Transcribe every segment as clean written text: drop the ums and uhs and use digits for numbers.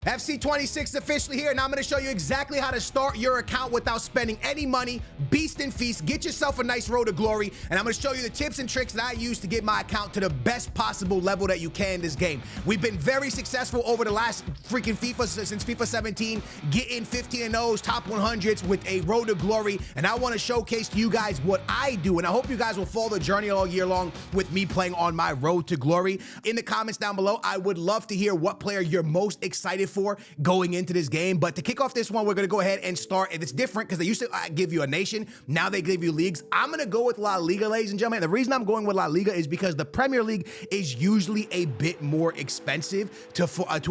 FC26 officially here, and I'm going to show you exactly how to start your account without spending any money. Beast and feast, get yourself a nice road to glory, and I'm going to show you the tips and tricks that I use to get my account to the best possible level that you can in this game. We've been very successful over the last freaking since FIFA 17, getting 15-0s, top 100s with a road to glory, and I want to showcase to you guys what I do, and I hope you guys will follow the journey all year long with me playing on my road to glory. In the comments down below, I would love to hear what player you're most excited for going into this game. But to kick off this one, we're going to go ahead and start. And it's different because they used to give you a nation. Now they give you leagues. I'm going to go with La Liga, ladies and gentlemen. The reason I'm going with La Liga is because the Premier League is usually a bit more expensive to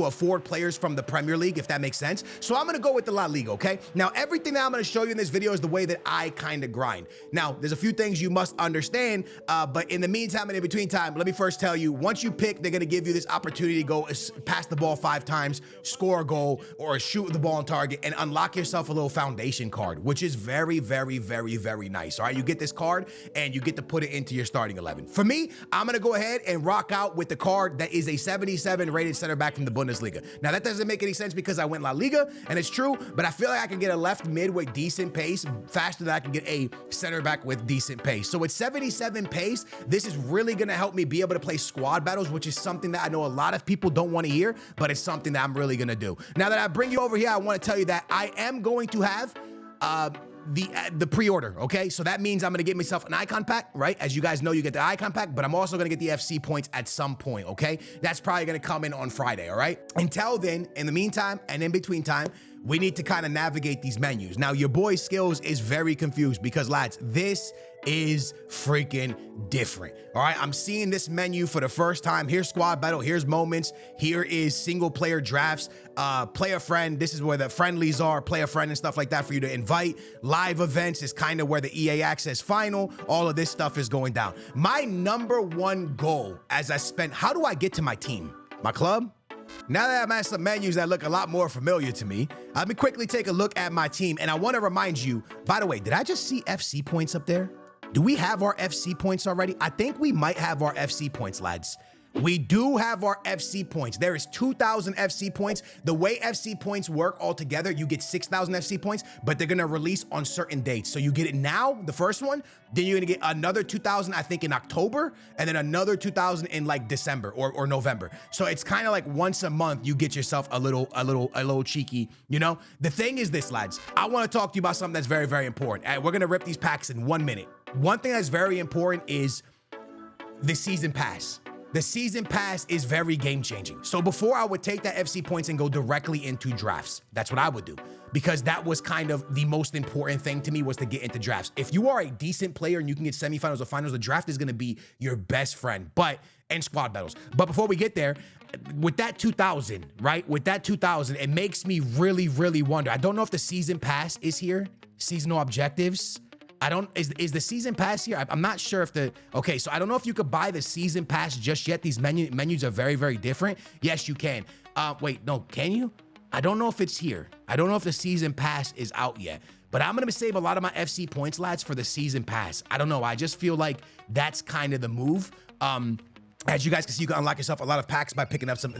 afford players from the Premier League, if that makes sense. So I'm going to go with the La Liga, okay? Now, everything that I'm going to show you in this video is the way that I kind of grind. Now, there's a few things you must understand, but in the meantime and in between time, let me first tell you, once you pick, they're going to give you this opportunity to go pass the ball 5 times, score a goal, or shoot the ball on target, and unlock yourself a little foundation card, which is very, very, very, very nice. All right, you get this card and you get to put it into your starting 11. For me, I'm gonna go ahead and rock out with the card that is a 77 rated center back from the Bundesliga. Now that doesn't make any sense because I went La Liga, and it's true, but I feel like I can get a left mid with decent pace faster than I can get a center back with decent pace. So with 77 pace, this is really gonna help me be able to play squad battles, which is something that I know a lot of people don't want to hear, but it's something that I'm really gonna do. Now that I bring you over here, I want to tell you that I am going to have the pre-order, okay? So that means I'm gonna get myself an icon pack, right? As you guys know, you get the icon pack, but I'm also gonna get the FC points at some point, okay? That's probably gonna come in on Friday, all right? Until then, in the meantime and in between time, we need to kind of navigate these menus. Now, your boy's skills is very confused because, lads, this is freaking different. All right, I'm seeing this menu for the first time. Here's squad battle, here's moments, here is single player drafts, play a friend. This is where the friendlies are, play a friend and stuff like that for you to invite. Live events is kind of where the EA Access final, all of this stuff is going down. My number one goal as I spent, how do I get to my team? My club? Now that I'm at some menus that look a lot more familiar to me, let me quickly take a look at my team. And I want to remind you, by the way, did I just see FC points up there? Do we have our FC points already? I think we might have our FC points, lads. We do have our FC points. There is 2,000 FC points. The way FC points work altogether, you get 6,000 FC points, but they're gonna release on certain dates. So you get it now, the first one, then you're gonna get another 2,000, I think in October, and then another 2,000 in like December or November. So it's kind of like once a month, you get yourself a little cheeky, you know? The thing is this, lads, I wanna talk to you about something that's very, very important. And we're gonna rip these packs in 1 minute. One thing that's very important is the season pass. The season pass is very game changing. So before I would take that FC points and go directly into drafts. That's what I would do because that was kind of the most important thing to me was to get into drafts. If you are a decent player and you can get semifinals or finals, the draft is going to be your best friend, and squad battles. But before we get there, with that 2,000, right? With that 2,000, it makes me really, really wonder. I don't know if the season pass is here, seasonal objectives. Is the season pass here? I'm not sure if okay, so I don't know if you could buy the season pass just yet. These menus are very, very different. Yes, you can. Wait, no, can you? I don't know if it's here. I don't know if the season pass is out yet, but I'm gonna save a lot of my FC points, lads, for the season pass. I don't know. I just feel like that's kind of the move. As you guys can see, you can unlock yourself a lot of packs by picking up some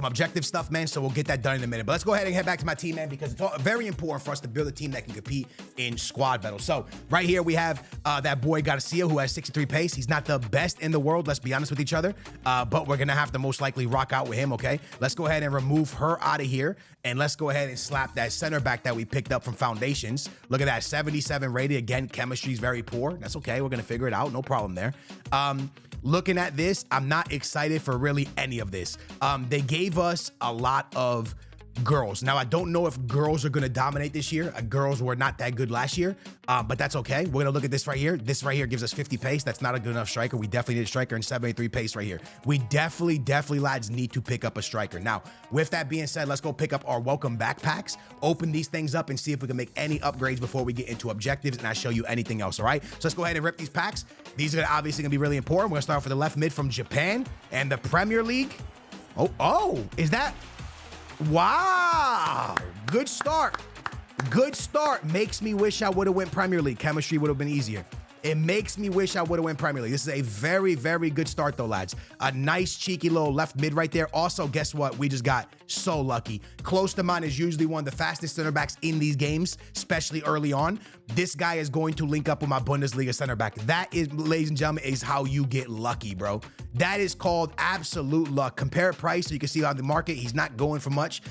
objective stuff, man. So we'll get that done in a minute. But let's go ahead and head back to my team, man, because it's very important for us to build a team that can compete in squad battle. So right here we have that boy Garcia who has 63 pace. He's not the best in the world, let's be honest with each other, but we're gonna have to most likely rock out with him, okay? Let's go ahead and remove her out of here, and let's go ahead and slap that center back that we picked up from Foundations. Look at that, 77 rated. Again, chemistry is very poor. That's okay, we're gonna figure it out, no problem there. Looking at this, I'm not excited for really any of this. They gave us a lot of girls. Now, I don't know if girls are going to dominate this year. Girls were not that good last year, but that's okay. We're going to look at this right here. This right here gives us 50 pace. That's not a good enough striker. We definitely need a striker, and 73 pace right here. We definitely, lads, need to pick up a striker. Now, with that being said, let's go pick up our welcome backpacks, open these things up, and see if we can make any upgrades before we get into objectives, and I show you anything else, all right? So let's go ahead and rip these packs. These are obviously going to be really important. We're going to start off with the left mid from Japan and the Premier League. Oh, is that... Wow, good start. Good start. Makes me wish I would have went Premier League. Chemistry would have been easier. It makes me wish I would have went Premier League. This is a very, very good start though, lads. A nice cheeky little left mid right there. Also, guess what? We just got so lucky. Klosterman is usually one of the fastest center backs in these games, especially early on. This guy is going to link up with my Bundesliga center back. That is, ladies and gentlemen, is how you get lucky, bro. That is called absolute luck. Compare price so you can see on the market, he's not going for much.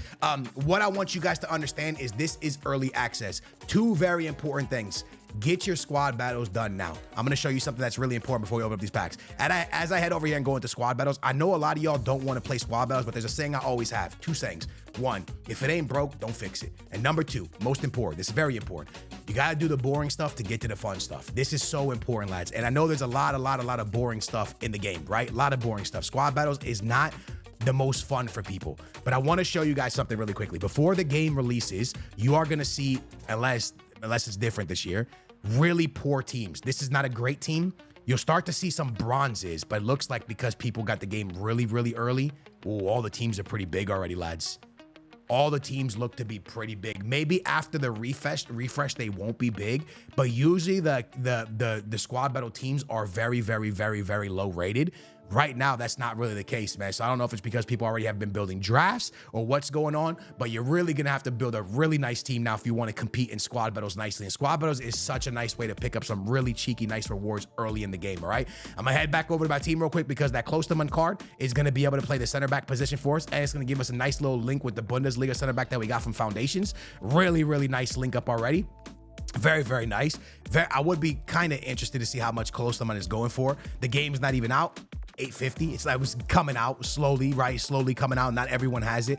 What I want you guys to understand is this is early access. Two very important things. Get your squad battles done now. I'm going to show you something that's really important before we open up these packs. And as I head over here and go into squad battles, I know a lot of y'all don't want to play squad battles, but there's a saying I always have. Two sayings. One, if it ain't broke, don't fix it. And number two, most important, this is very important. You got to do the boring stuff to get to the fun stuff. This is so important, lads. And I know there's a lot of boring stuff in the game, right? A lot of boring stuff. Squad battles is not the most fun for people. But I want to show you guys something really quickly. Before the game releases, you are going to see, unless it's different this year, really poor teams. This is not a great team. You'll start to see some bronzes, but it looks like because people got the game really, really early, all the teams are pretty big already, lads. All the teams look to be pretty big. Maybe after the refresh, they won't be big, but usually the squad battle teams are very, very, very, very low rated. Right now, that's not really the case, man. So I don't know if it's because people already have been building drafts or what's going on, but you're really going to have to build a really nice team now if you want to compete in squad battles nicely. And squad battles is such a nice way to pick up some really cheeky, nice rewards early in the game, all right? I'm going to head back over to my team real quick because that Klosterman card is going to be able to play the center back position for us, and it's going to give us a nice little link with the Bundesliga center back that we got from Foundations. Really, really nice link up already. Very, very nice. I would be kind of interested to see how much Klosterman is going for. The game's not even out. 850. It's like it was coming out slowly, right? Slowly coming out. Not everyone has it.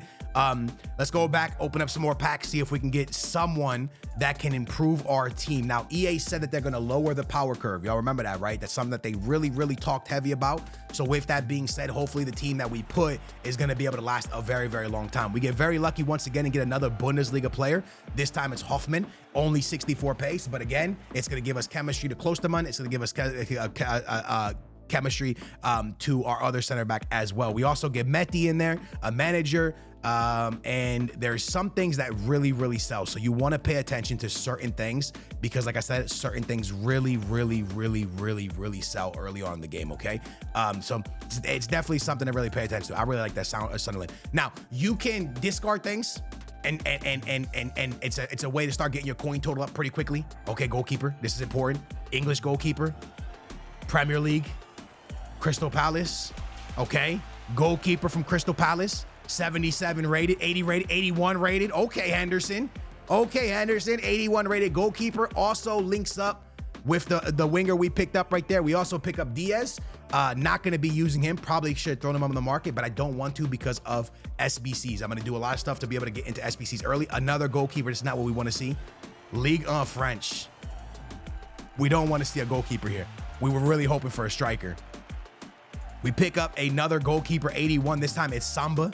Let's go back, open up some more packs, see if we can get someone that can improve our team. Now, EA said that they're going to lower the power curve. Y'all remember that, right? That's something that they really, really talked heavy about. So with that being said, hopefully the team that we put is going to be able to last a very, very long time. We get very lucky once again and get another Bundesliga player. This time it's Hoffman, only 64 pace. But again, it's going to give us chemistry to Klosterman. It's going to give us chemistry to our other center back as well. We also get Meti in there, a manager, and there's some things that really, really sell. So you want to pay attention to certain things because, like I said, certain things really, really, really, really, really sell early on in the game, okay? So it's definitely something to really pay attention to. I really like that Sunderland. Now, you can discard things and it's a way to start getting your coin total up pretty quickly. Okay, goalkeeper, this is important. English goalkeeper, Premier League, Crystal Palace, okay? Goalkeeper from Crystal Palace, 77 rated, 80 rated, 81 rated. Okay, Henderson. Okay, Henderson, 81 rated goalkeeper. Also links up with the winger we picked up right there. We also pick up Diaz. Not going to be using him. Probably should have thrown him on the market, but I don't want to because of SBCs. I'm going to do a lot of stuff to be able to get into SBCs early. Another goalkeeper. That's not what we want to see. Ligue 1 French. We don't want to see a goalkeeper here. We were really hoping for a striker. We pick up another goalkeeper, 81. This time it's Samba,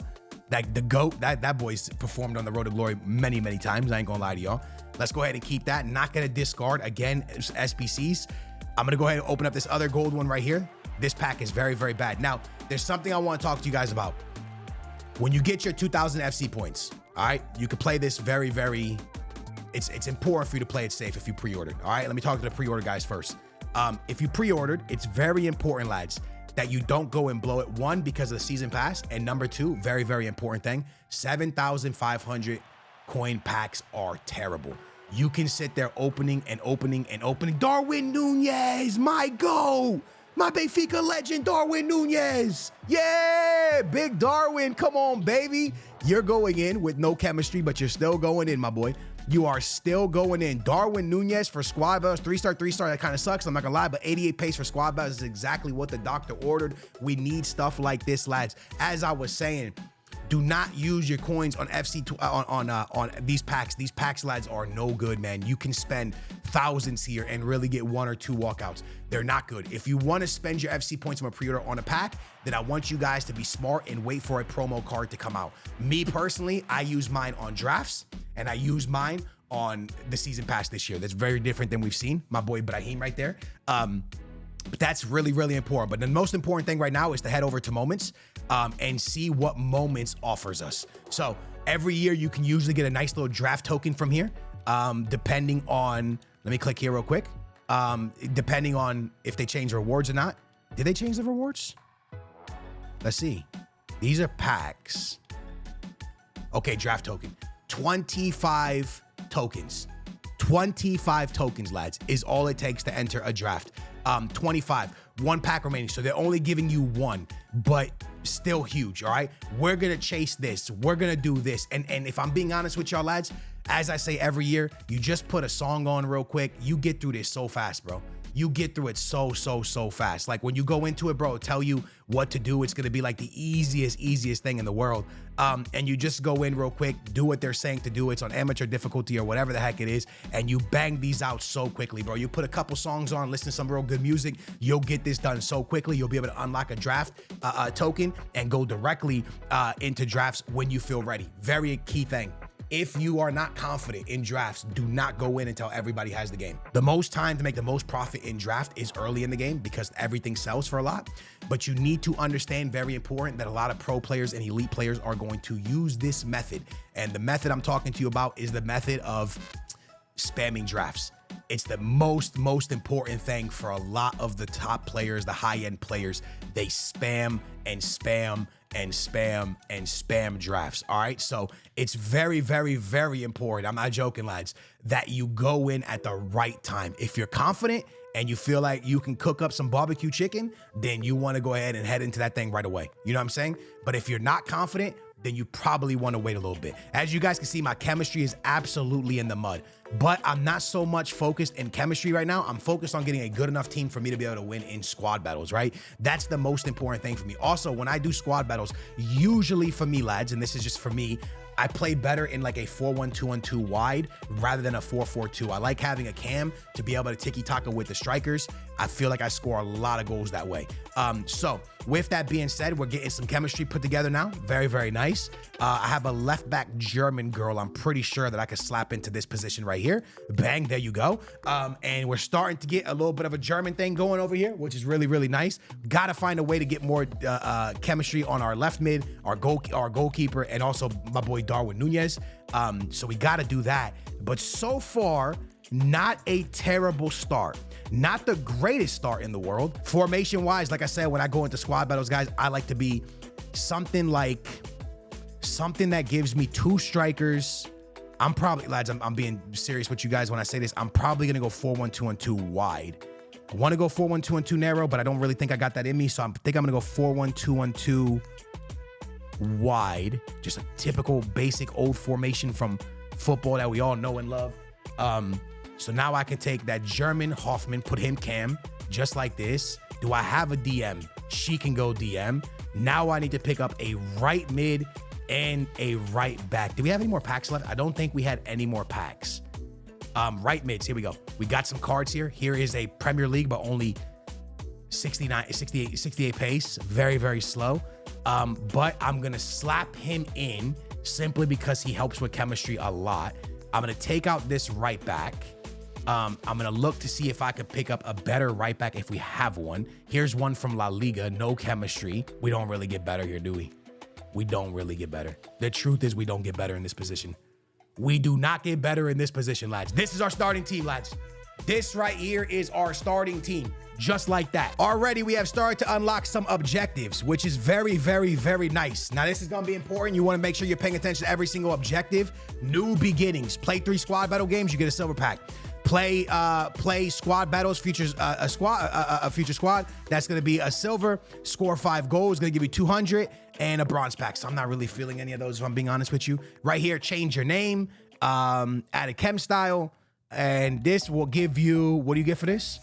the GOAT. That boy's performed on the road to glory many, many times. I ain't gonna lie to y'all. Let's go ahead and keep that. Not gonna discard, again, SBCs. I'm gonna go ahead and open up this other gold one right here. This pack is very, very bad. Now, there's something I wanna talk to you guys about. When you get your 2,000 FC points, all right, you can play this very, very, it's important for you to play it safe if you pre-ordered, all right? Let me talk to the pre-order guys first. If you pre-ordered, it's very important, lads, that you don't go and blow it. One, because of the season pass, and number two, very, very important thing, 7,500 coin packs are terrible. You can sit there opening and opening and opening. Darwin Nunez, my goal. My Benfica legend, Darwin Nunez. Yeah, big Darwin, come on, baby. You're going in with no chemistry, but you're still going in, my boy. You are still going in. Darwin Nunez for squad battles, 3-star, 3-star. That kind of sucks. I'm not gonna lie, but 88 pace for squad battles is exactly what the doctor ordered. We need stuff like this, lads. As I was saying, do not use your coins on on these packs. These packs, lads, are no good, man. You can spend thousands here and really get 1 or 2 walkouts. They're not good. If you want to spend your FC points from a pre-order on a pack, then I want you guys to be smart and wait for a promo card to come out. Me personally, I use mine on drafts and I use mine on the season pass this year. That's very different than we've seen. My boy Brahim right there. But that's really, really important. But the most important thing right now is to head over to Moments and see what Moments offers us. So every year you can usually get a nice little draft token from here, depending on, let me click here real quick. depending on if they change rewards or not. Did they change the rewards? Let's see. These are packs. Okay, draft token. 25 tokens. 25 tokens, lads, is all it takes to enter a draft. 25, one pack remaining. So they're only giving you one, but still huge, all right? We're gonna chase this. We're gonna do this. And if I'm being honest with y'all, lads, as I say every year, you just put a song on real quick. You get through this so fast, bro. You get through it so fast. Like when you go into it, bro, tell you what to do. It's gonna be like the easiest thing in the world. And you just go in real quick, do what they're saying to do. It's on amateur difficulty or whatever the heck it is. And you bang these out so quickly, bro. You put a couple songs on, listen to some real good music. You'll get this done so quickly. You'll be able to unlock a draft token and go directly into drafts when you feel ready. Very key thing. If you are not confident in drafts, do not go in until everybody has the game. The most time to make the most profit in draft is early in the game because everything sells for a lot. But you need to understand, very important, that a lot of pro players and elite players are going to use this method. And the method I'm talking to you about is the method of spamming drafts. It's the most important thing for a lot of the top players, the high-end players. They spam and spam and spam and spam drafts. All right. So it's very important. I'm not joking, lads, that you go in at the right time. If you're confident and you feel like you can cook up some barbecue chicken, then you want to go ahead and head into that thing right away. You know what I'm saying? But if you're not confident, then you probably want to wait a little bit. As you guys can see, my chemistry is absolutely in the mud, but I'm not so much focused in chemistry right now. I'm focused on getting a good enough team for me to be able to win in squad battles, right? That's the most important thing for me. Also, when I do squad battles, usually for me, lads, and this is just for me, I play better in like a 4-1-2-1-2 wide rather than a 4-4-2. I like having a cam to be able to tiki-taka with the strikers. I feel like I score a lot of goals that way. So with that being said, we're getting some chemistry put together now. Very nice. I have a left back German girl. I'm pretty sure that I could slap into this position right here. Bang, there you go. And we're starting to get a little bit of a German thing going over here, which is really nice. Got to find a way to get more chemistry on our left mid, our goalkeeper, and also my boy Darwin Nunez. So we got to do that. But so far, not a terrible start. Not the greatest start in the world. Formation wise, like I said, when I go into squad battles, guys, I like to be something that gives me two strikers. I'm probably, lads, I'm being serious with you guys when I say this. I'm probably going to go 4-1-2-1-2 wide. I want to go 4-1-2-1-2 narrow, but I don't really think I got that in me. So I think I'm going to go 4-1-2-1-2 wide. Just a typical basic old formation from football that we all know and love. So now I can take that German Hoffman, put him cam, just like this. Do I have a DM? She can go DM. Now I need to pick up a right mid and a right back. Do we have any more packs left? I don't think we had any more packs. Right mids, here we go. We got some cards here. Here is a Premier League, but only 68 pace. Very slow. But I'm gonna slap him in simply because he helps with chemistry a lot. I'm gonna take out this right back. I'm gonna look to see if I could pick up a better right back if we have one. Here's one from La Liga, no chemistry. We don't really get better here, do we? We don't really get better. The truth is we don't get better in this position. We do not get better in this position, lads. This is our starting team, lads. This right here is our starting team. Just like that. Already we have started to unlock some objectives, which is very nice. Now this is gonna be important. You wanna make sure you're paying attention to every single objective. New beginnings. Play 3 squad battle games, you get a silver pack. Play squad battles, features a future squad. That's gonna be a silver. Score 5 goals, gonna give you 200 and a bronze pack. So I'm not really feeling any of those if I'm being honest with you. Right here, change your name, add a chem style, and this will give you, what do you get for this?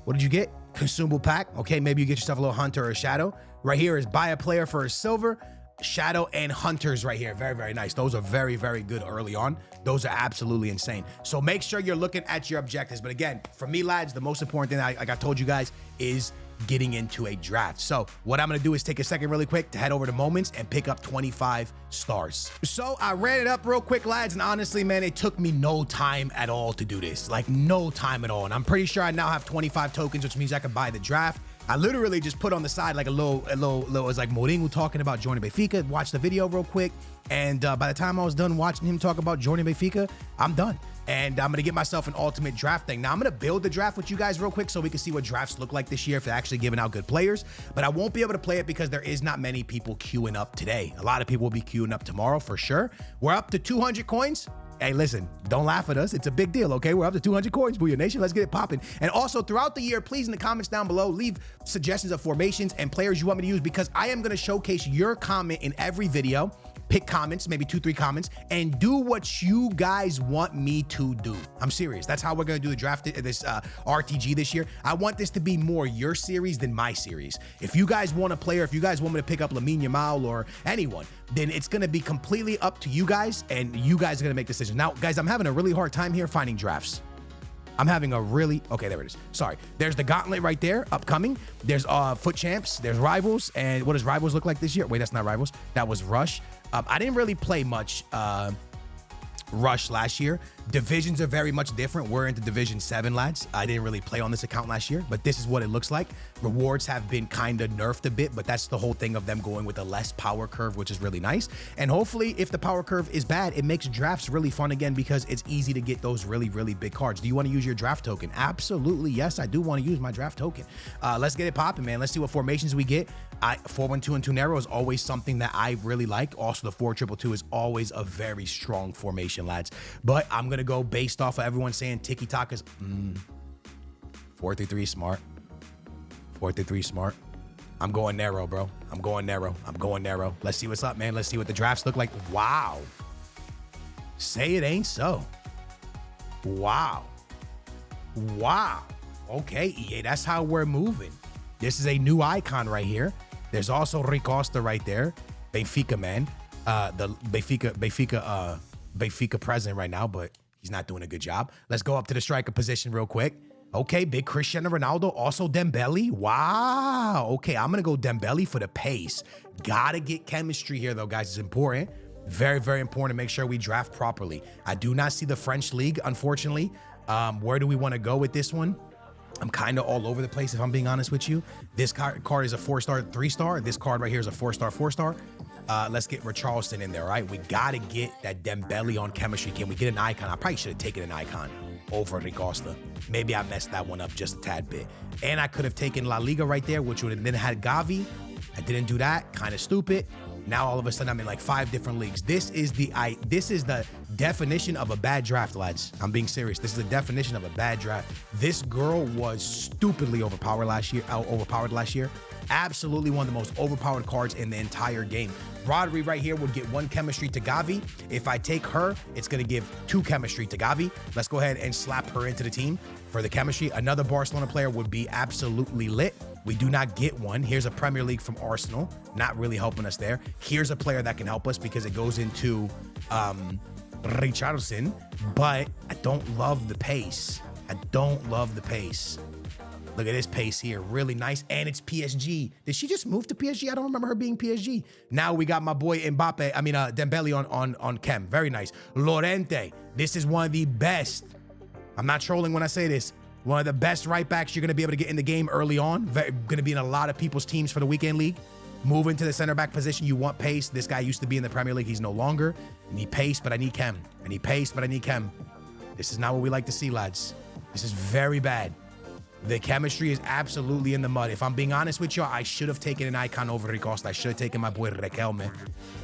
What did you get? Consumable pack. Okay, maybe you get yourself a little hunter or a shadow. Right here is buy a player for a silver. Shadow and hunters right here. Very nice. Those are very good early on. Those are absolutely insane. So make sure you're looking at your objectives. But again, for me, lads, the most important thing, like I told you guys, is getting into a draft. So what I'm gonna do is take a second really quick to head over to Moments and pick up 25 stars. So I ran it up real quick, lads, and honestly, man, it took me no time at all to do this. Like no time at all. And I'm pretty sure I now have 25 tokens, which means I can buy the draft. I literally just put on the side like a little, it was like Mourinho talking about joining Benfica. Watch the video real quick. And by the time I was done watching him talk about joining Benfica, I'm done. And I'm going to get myself an ultimate draft thing. Now, I'm going to build the draft with you guys real quick so we can see what drafts look like this year if they're actually giving out good players. But I won't be able to play it because there is not many people queuing up today. A lot of people will be queuing up tomorrow for sure. We're up to 200 coins. Hey, listen, don't laugh at us. It's a big deal, okay? We're up to 200 coins, Booyah Nation. Let's get it popping. And also, throughout the year, please, in the comments down below, leave suggestions of formations and players you want me to use because I am going to showcase your comment in every video. Pick comments, maybe 2-3 comments, and do what you guys want me to do. I'm serious. That's how we're going to do the draft, this RTG this year. I want this to be more your series than my series. If you guys want a player, if you guys want me to pick up Lamine Yamal or anyone, then it's going to be completely up to you guys, and you guys are going to make decisions. Now, guys, I'm having a really hard time here finding drafts. I'm having a really, okay, there it is. Sorry. There's the gauntlet right there, upcoming. There's Foot Champs, there's Rivals, and what does Rivals look like this year? Wait, that's not Rivals. That was Rush. I didn't really play much Rush last year. Divisions are very much different. We're into Division 7, lads. I didn't really play on this account last year, but this is what it looks like. Rewards have been kind of nerfed a bit, but that's the whole thing of them going with a less power curve, which is really nice. And hopefully, if the power curve is bad, it makes drafts really fun again because it's easy to get those really, really big cards. Do you want to use your draft token? Absolutely, yes, I do want to use my draft token. Let's get it popping, man. Let's see what formations we get. 4-1-2 and 2 narrow is always something that I really like. Also, the 4-2-2 is always a very strong formation, lads. But I'm going to go based off of everyone saying tiki-taka's 4-3-3 smart. 4-3-3 smart. I'm going narrow, bro. I'm going narrow. I'm going narrow. Let's see what's up, man. Let's see what the drafts look like. Wow. Say it ain't so. Wow. Wow. Okay, EA, that's how we're moving. This is a new icon right here. There's also Rui Costa right there. Benfica, man. The Benfica president right now, but he's not doing a good job. Let's go up to the striker position real quick. Okay, big Cristiano Ronaldo. Also Dembele. Wow. Okay, I'm going to go Dembele for the pace. Gotta get chemistry here, though, guys. It's important. Very, very important to make sure we draft properly. I do not see the French league, unfortunately. Where do we want to go with this one? I'm kind of all over the place, if I'm being honest with you. This card is a 4-star, 3-star. This card right here is a 4-star, 4-star. Let's get Richarlison in there, all right? We got to get that Dembele on chemistry. Can we get an icon? I probably should have taken an icon over Rui Costa. Maybe I messed that one up just a tad bit. And I could have taken La Liga right there, which would have then had Gavi. I didn't do that. Kind of stupid. Now all of a sudden I'm in like 5 different leagues. This is the definition of a bad draft, lads. I'm being serious. This is the definition of a bad draft. This girl was stupidly overpowered last year. Absolutely one of the most overpowered cards in the entire game. Rodri right here would get 1 chemistry to Gavi. If I take her, it's going to give 2 chemistry to Gavi. Let's go ahead and slap her into the team for the chemistry. Another Barcelona player would be absolutely lit. We do not get one. Here's a Premier League from Arsenal. Not really helping us there. Here's a player that can help us because it goes into Richarlison, but I don't love the pace. I don't love the pace. Look at this pace here. Really nice. And it's PSG. Did she just move to PSG? I don't remember her being PSG. Now we got my boy Dembele on chem. Very nice. Llorente. This is one of the best. I'm not trolling when I say this. One of the best right backs you're going to be able to get in the game early on. Going to be in a lot of people's teams for the weekend league. Move into the center back position. You want pace. This guy used to be in the Premier League. He's no longer. I need pace, but I need chem. I need pace, but I need chem. This is not what we like to see, lads. This is very bad. The chemistry is absolutely in the mud. If I'm being honest with y'all, I should have taken an icon over Rui Costa. I should have taken my boy Riquelme.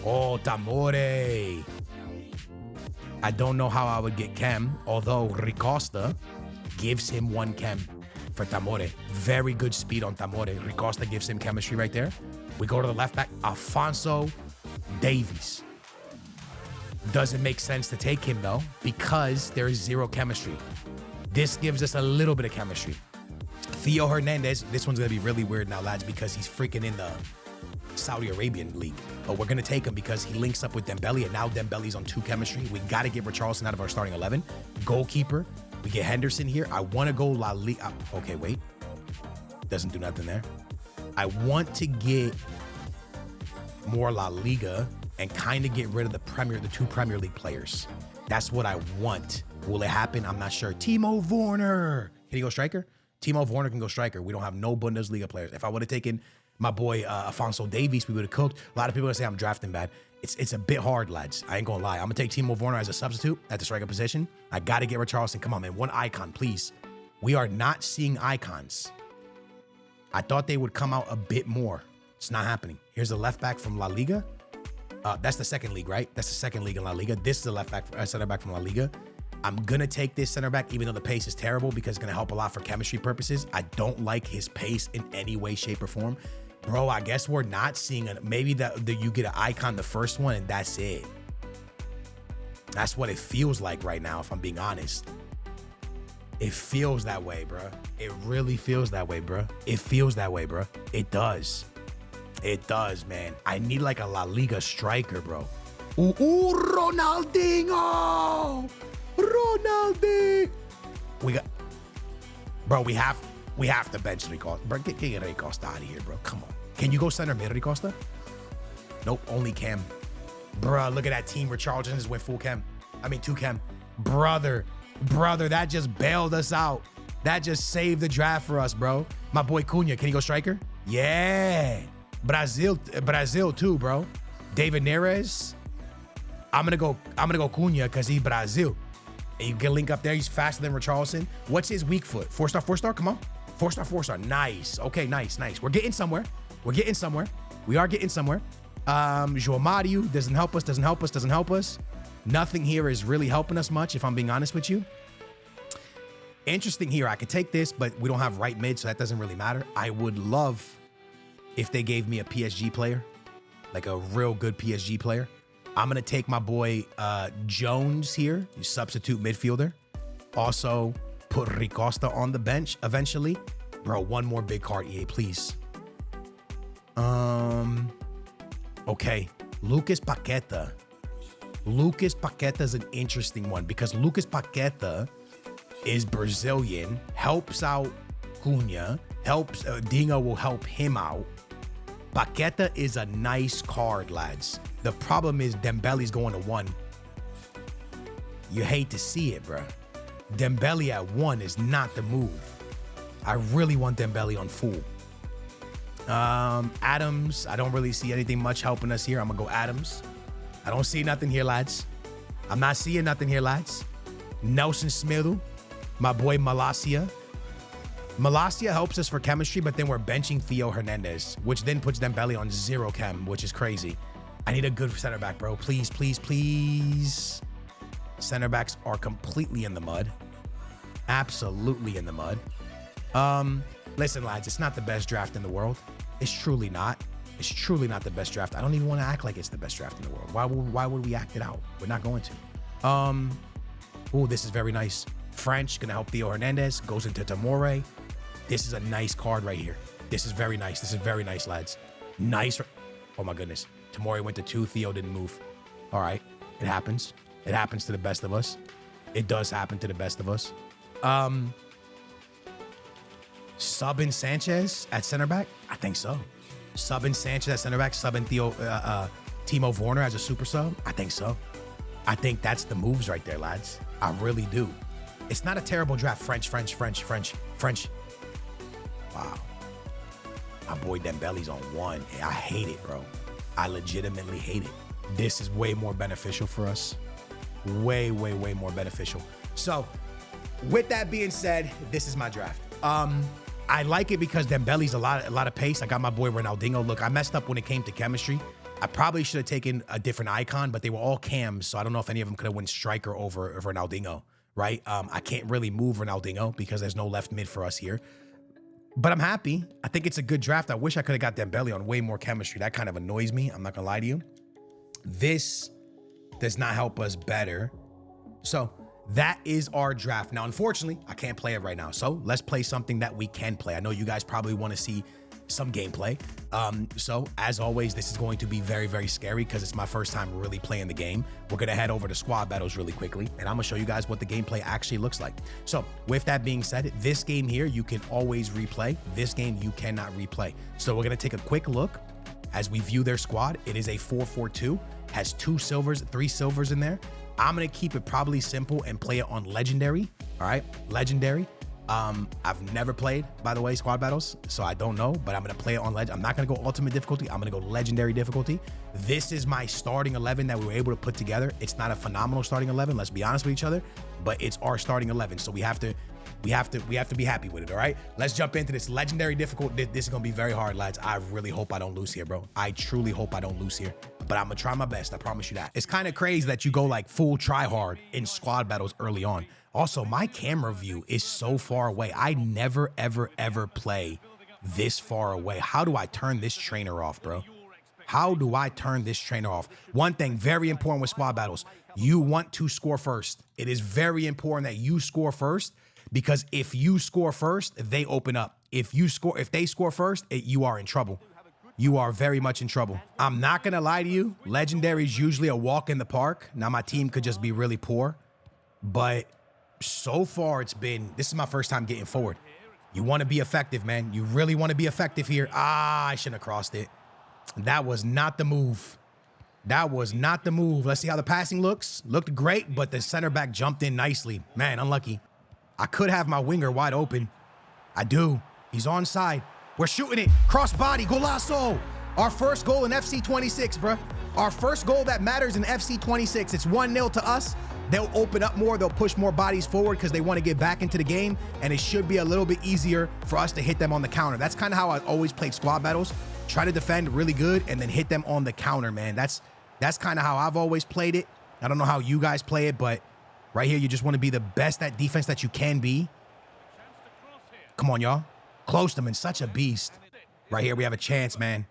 Oh, Tamore. I don't know how I would get chem, although Rui Costa gives him 1 chem for Tamore. Very good speed on Tamore. Rui Costa gives him chemistry right there. We go to the left back, Alphonso Davies. Doesn't make sense to take him, though, because there is 0 chemistry. This gives us a little bit of chemistry. Theo Hernandez, this one's going to be really weird now, lads, because he's freaking in the Saudi Arabian league. But we're going to take him because he links up with Dembele, and now Dembele's on 2 chemistry. We got to get Richarlison out of our starting 11. Goalkeeper, we get Henderson here. I want to go La Liga. Okay, wait. Doesn't do nothing there. I want to get more La Liga and kind of get rid of the 2 Premier League players. That's what I want. Will it happen? I'm not sure. Timo Werner. Can he go striker? Timo Werner can go striker. We don't have no Bundesliga players. If I would have taken my boy Alphonso Davies, we would have cooked. A lot of people are gonna say I'm drafting bad. It's a bit hard, lads. I ain't gonna lie. I'm gonna take Timo Werner as a substitute at the striker position. I gotta get Richarlison. Come on, man. One icon, please. We are not seeing icons. I thought they would come out a bit more. It's not happening. Here's a left back from La Liga. That's the second league, right? That's the second league in La Liga. This is a left back, center back from La Liga. I'm gonna take this center back, even though the pace is terrible, because it's gonna help a lot for chemistry purposes. I don't like his pace in any way, shape, or form. Bro, I guess we're not seeing it. Maybe that you get an icon the first one and that's it. That's what it feels like right now, if I'm being honest. It feels that way, bro. It really feels that way, bro. It feels that way, bro. It does. It does, man. I need like a La Liga striker, bro. Ooh, Ronaldinho! Ronaldinho! We have to bench Ricosta. Bro, get Ricosta out of here, bro. Come on. Can you go center mid, Ricosta? Nope, only Chem. Bruh, look at that team. Richarlison just went full Chem. I mean, 2 Chem. Brother, that just bailed us out. That just saved the draft for us, bro. My boy Cunha, can he go striker? Yeah. Brazil too, bro. David Neres. I'm gonna go Cunha because he's Brazil. And you can link up there. He's faster than Richarlison. What's his weak foot? 4-star, 4-star? Come on. 4-star, 4-star. Nice. Okay, nice. We're getting somewhere. We are getting somewhere. João Mario doesn't help us. Nothing here is really helping us much, if I'm being honest with you. Interesting here. I could take this, but we don't have right mid, so that doesn't really matter. I would love if they gave me a PSG player, like a real good PSG player. I'm going to take my boy Jones here, substitute midfielder. Also, put Ricosta on the bench eventually. Bro, one more big card, EA, please. Okay, Lucas Paqueta. Lucas Paqueta is an interesting one because Lucas Paqueta is Brazilian, helps out Cunha, Dinho will help him out. Paqueta is a nice card, lads. The problem is Dembele's going to 1. You hate to see it, bro. Dembele at 1 is not the move. I really want Dembele on full. Adams, I don't really see anything much helping us here. I'm gonna go Adams. I don't see nothing here, lads. I'm not seeing nothing here, lads. Nelson Smiru, my boy Malacia. Malacia helps us for chemistry, but then we're benching Theo Hernandez, which then puts Dembele on 0 chem, which is crazy. I need a good center back, bro. Please, please, please. Center backs are completely in the mud. Absolutely in the mud. Listen, lads, it's not the best draft in the world. It's truly not. It's truly not the best draft. I don't even want to act like it's the best draft in the world. Why would we act it out? We're not going to. Oh, this is very nice. French, gonna help Theo Hernandez. Goes into Tomori. This is a nice card right here. This is very nice. This is very nice, lads. Nice. Oh my goodness. Tomori went to 2. Theo didn't move. All right. It happens. It happens to the best of us. It does happen to the best of us. Subbing Sanchez at center back? I think so. Subbing Sanchez at center back, subbing Timo Werner as a super sub? I think so. I think that's the moves right there, lads. I really do. It's not a terrible draft. French. Wow. My boy Dembele's on 1. I hate it, bro. I legitimately hate it. This is way more beneficial for us. Way more beneficial. So, with that being said, this is my draft. I like it because Dembele's a lot of pace. I got my boy Ronaldinho. Look, I messed up when it came to chemistry. I probably should have taken a different icon, but they were all cams, so I don't know if any of them could have went striker over Ronaldinho, right? I can't really move Ronaldinho because there's no left mid for us here. But I'm happy. I think it's a good draft. I wish I could have got Dembele on way more chemistry. That kind of annoys me. I'm not gonna lie to you. This does not help us better. So that is our draft. Now, unfortunately, I can't play it right now. So let's play something that we can play. I know you guys probably want to see some gameplay. So as always, this is going to be very scary because it's my first time really playing the game. We're going to head over to squad battles really quickly, and I'm going to show you guys what the gameplay actually looks like. So with that being said, this game here, you can always replay. This game, you cannot replay. So we're going to take a quick look as we view their squad. It is a 4-4-2, has 2 silvers, 3 silvers in there. I'm going to keep it probably simple and play it on legendary. All right, legendary. I've never played, by the way, squad battles, so I don't know, but I'm gonna play it on I'm not gonna go ultimate difficulty. I'm gonna go legendary difficulty. This is my starting 11 that we were able to put together. It's not a phenomenal starting 11, let's be honest with each other, but it's our starting 11, so we have to be happy with it. All right, let's jump into this legendary difficulty. This is gonna be very hard, lads. I really hope I don't lose here, bro. I truly hope I don't lose here, but I'm gonna try my best. I promise you that. It's kind of crazy that you go like full try hard in squad battles early on. Also, my camera view is so far away. I never, ever, ever play this far away. How do I turn this trainer off, bro? How do I turn this trainer off? One thing very important with squad battles, you want to score first. It is very important that you score first, because if you score first, they open up. If they score first, you are in trouble. You are very much in trouble. I'm not gonna lie to you. Legendary is usually a walk in the park. Now my team could just be really poor, but so far this is my first time getting forward. You want to be effective, man. You really want to be effective here. I shouldn't have crossed it. That was not the move. That was not the move. Let's see how the passing looks. Looked great, but the center back jumped in nicely. Man, unlucky. I could have my winger wide open. I do. He's onside. We're shooting it. Cross body. Golazo. Our first goal in FC 26, bruh. Our first goal that matters in FC 26. It's 1-0 to us. They'll open up more. They'll push more bodies forward because they want to get back into the game, and it should be a little bit easier for us to hit them on the counter. That's kind of how I always played squad battles. Try to defend really good and then hit them on the counter, man. That's kind of how I've always played it. I don't know how you guys play it, but right here, you just want to be the best at defense that you can be. Come on, y'all. Close them, and such a beast. Right here, we have a chance, man.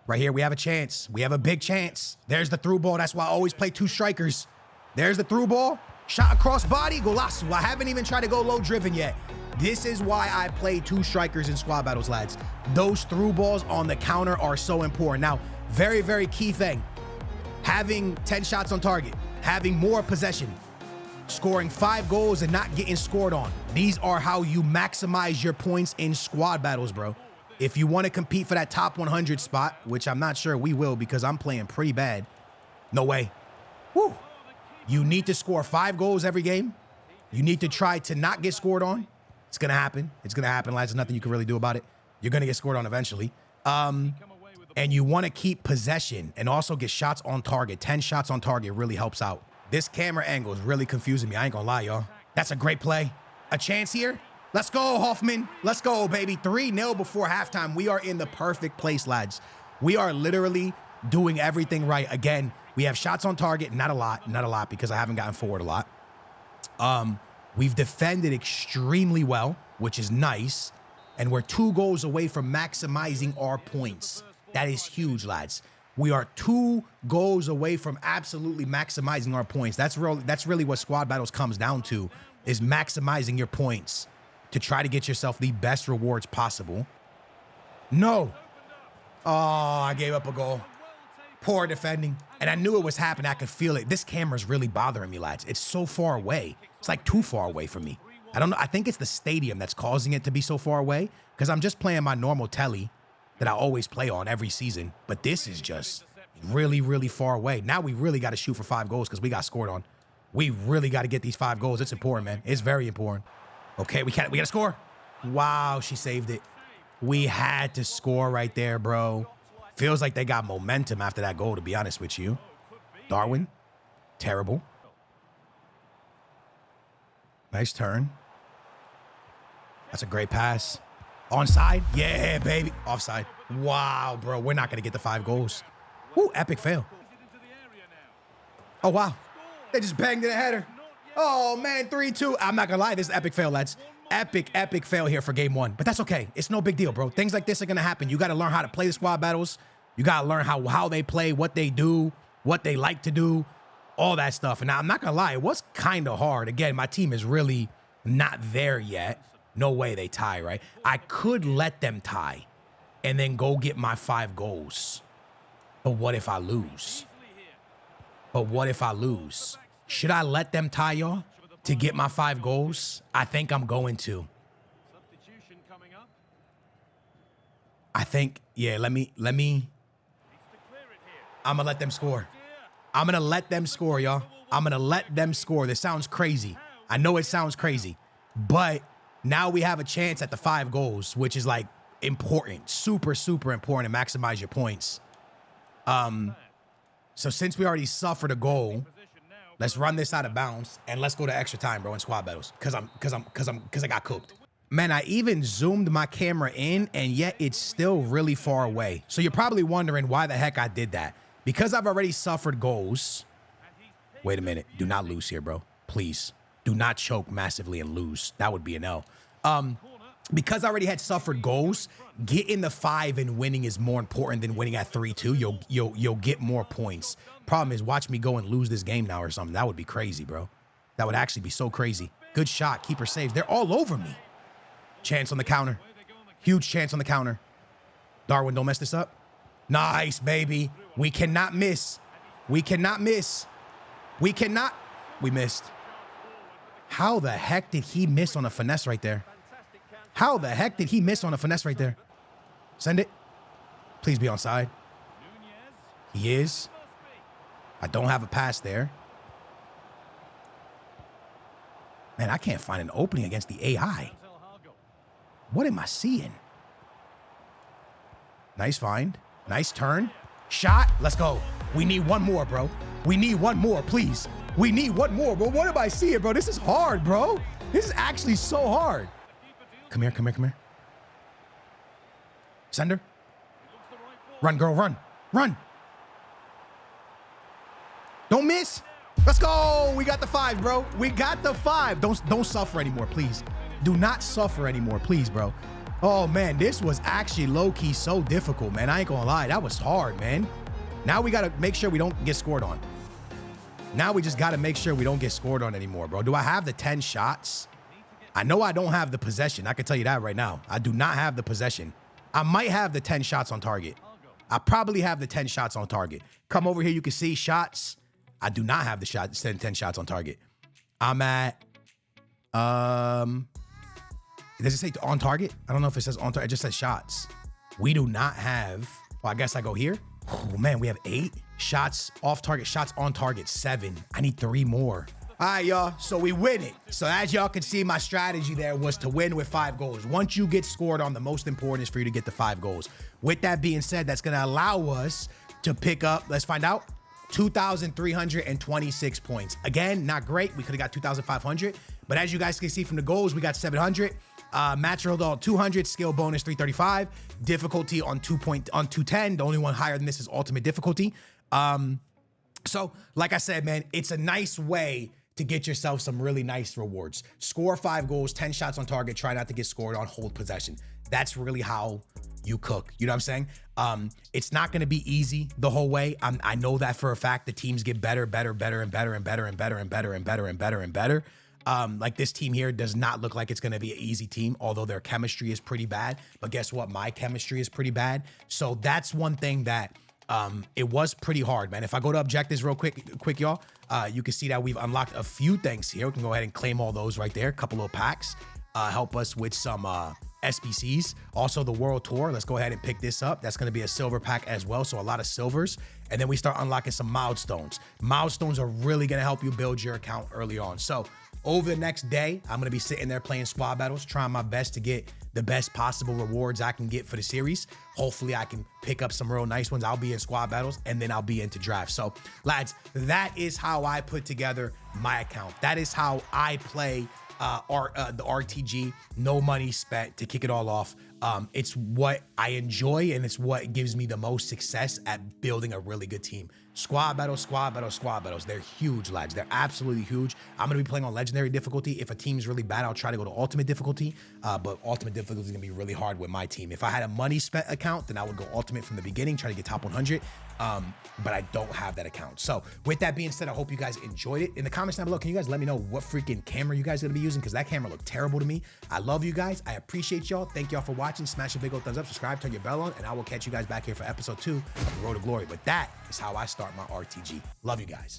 Right here, we have a chance. We have a big chance. There's the through ball. That's why I always play two strikers. There's the through ball. Shot across body. Golazo. I haven't even tried to go low driven yet. This is why I play two strikers in squad battles, lads. Those through balls on the counter are so important. Now, very, very key thing. Having 10 shots on target. Having more possession. Scoring 5 goals and not getting scored on. These are how you maximize your points in squad battles, bro. If you want to compete for that top 100 spot, which I'm not sure we will because I'm playing pretty bad. No way. Woo. You need to score 5 goals every game. You need to try to not get scored on. It's going to happen. It's going to happen, lads. There's nothing you can really do about it. You're going to get scored on eventually. And you want to keep possession and also get shots on target. 10 shots on target really helps out. This camera angle is really confusing me. I ain't going to lie, y'all. That's a great play. A chance here. Let's go, Hoffman. Let's go, baby. 3-0 before halftime. We are in the perfect place, lads. We are literally doing everything right. Again, we have shots on target. Not a lot because I haven't gotten forward a lot. We've defended extremely well, which is nice. And we're 2 goals away from maximizing our points. That is huge, lads. We are 2 goals away from absolutely maximizing our points. That's really what squad battles comes down to, is maximizing your points to try to get yourself the best rewards possible. No. Oh, I gave up a goal. Poor defending. And I knew it was happening. I could feel it. This camera's really bothering me, lads. It's so far away. It's like too far away from me. I don't know. I think it's the stadium that's causing it to be so far away, because I'm just playing my normal telly that I always play on every season. But this is just really, really far away. Now we really got to shoot for 5 goals because we got scored on. We really got to get these 5 goals. It's important, man. It's very important. Okay, we got to score. Wow, she saved it. We had to score right there, bro. Feels like they got momentum after that goal, to be honest with you. Darwin, terrible. Nice turn. That's a great pass. Onside? Yeah, baby. Offside. Wow, bro. We're not going to get the 5 goals. Woo, epic fail. Oh, wow. They just banged in a header. Oh, man, 3-2. I'm not going to lie. This is epic fail, lads. Epic fail here for game 1. But that's okay. It's no big deal, bro. Things like this are going to happen. You got to learn how to play the squad battles. You got to learn how they play, what they do, what they like to do, all that stuff. And now, I'm not going to lie. It was kind of hard. Again, my team is really not there yet. No way they tie, right? I could let them tie and then go get my 5 goals. But what if I lose? Should I let them tie, y'all, to get my 5 goals? I think I'm going to. I think, yeah, let me. I'm going to let them score. I'm going to let them score, y'all. I'm going to let them score. This sounds crazy. I know it sounds crazy, but Now we have a chance at the 5 goals, which is like important, super, super important to maximize your points. So since we already suffered a goal, let's run this out of bounds and let's go to extra time, bro, in squad battles. Cause I got cooked. Man, I even zoomed my camera in and yet it's still really far away. So you're probably wondering why the heck I did that. Because I've already suffered goals. Wait a minute. Do not lose here, bro. Please. Do not choke massively and lose. That would be an L. Because I already had suffered goals, getting the 5 and winning is more important than winning at 3-2. You'll get more points. Problem is, watch me go and lose this game now or something. That would be crazy, bro. That would actually be so crazy. Good shot. Keeper saves. They're all over me. Chance on the counter. Huge chance on the counter. Darwin, don't mess this up. Nice, baby. We cannot miss. We cannot miss. We cannot. We missed. How the heck did he miss on a finesse right there? How the heck did he miss on a finesse right there? Send it. Please be onside. He is. I don't have a pass there. Man, I can't find an opening against the AI. What am I seeing? Nice find. Nice turn. Shot. Let's go. We need one more, bro. We need one more, please. We need one more, bro. What am I seeing, bro? This is hard, bro. This is actually so hard. Come here, come here, come here. Sender. Run, girl, run. Run. Don't miss. Let's go. We got the 5, bro. We got the 5. Don't suffer anymore, please. Do not suffer anymore, please, bro. Oh, man, this was actually low-key so difficult, man. I ain't gonna lie. That was hard, man. Now we got to make sure we don't get scored on. Now we just got to make sure we don't get scored on anymore, bro. Do I have the 10 shots? I know I don't have the possession. I can tell you that right now. I do not have the possession. I might have the 10 shots on target. I probably have the 10 shots on target. Come over here. You can see shots. I do not have the 10 shots on target. I'm at... Does it say on target? I don't know if it says on target. It just says shots. We do not have... Well, I guess I go here. Oh, man, we have 8 shots off target, shots on target, 7. I need 3 more. All right, y'all. So we win it. So as y'all can see, my strategy there was to win with 5 goals. Once you get scored on, the most important is for you to get the 5 goals. With that being said, that's going to allow us to pick up, let's find out, 2,326 points. Again, not great. We could have got 2,500. But as you guys can see from the goals, we got 700. Match rolled all 200, skill bonus 335, difficulty on 210. The only one higher than this is ultimate difficulty. So like I said, man, it's a nice way to get yourself some really nice rewards. Score 5 goals, 10 shots on target, try not to get scored on, hold possession. That's really how you cook. You know what I'm saying? It's not going to be easy the whole way. I know that for a fact. The teams get better. Like this team here does not look like it's going to be an easy team, although their chemistry is pretty bad. But guess what? My chemistry is pretty bad. So that's one thing that it was pretty hard, man. If I go to objectives real quick, y'all, you can see that we've unlocked a few things here. We can go ahead and claim all those right there. A couple of packs help us with some SBCs. Also the World Tour. Let's go ahead and pick this up. That's going to be a silver pack as well. So a lot of silvers. And then we start unlocking some milestones. Milestones are really going to help you build your account early on. So over the next day, I'm going to be sitting there playing squad battles, trying my best to get the best possible rewards I can get for the series. Hopefully I can pick up some real nice ones. I'll be in squad battles and then I'll be into drafts. So lads, that is how I put together my account. That is how I play the RTG, no money spent to kick it all off. It's what I enjoy and it's what gives me the most success at building a really good team. Squad battles. They're huge, lads. They're absolutely huge. I'm going to be playing on legendary difficulty. If a team's really bad, I'll try to go to ultimate difficulty. But ultimate difficulty is going to be really hard with my team. If I had a money spent account, then I would go ultimate from the beginning, try to get top 100. But I don't have that account. So with that being said, I hope you guys enjoyed it. In the comments down below, can you guys let me know what freaking camera you guys are going to be using? Because that camera looked terrible to me. I love you guys. I appreciate y'all. Thank y'all for watching. Smash a big old thumbs up, subscribe, turn your bell on, and I will catch you guys back here for episode 2 of The Road to Glory. But that is how I start my RTG. Love you guys.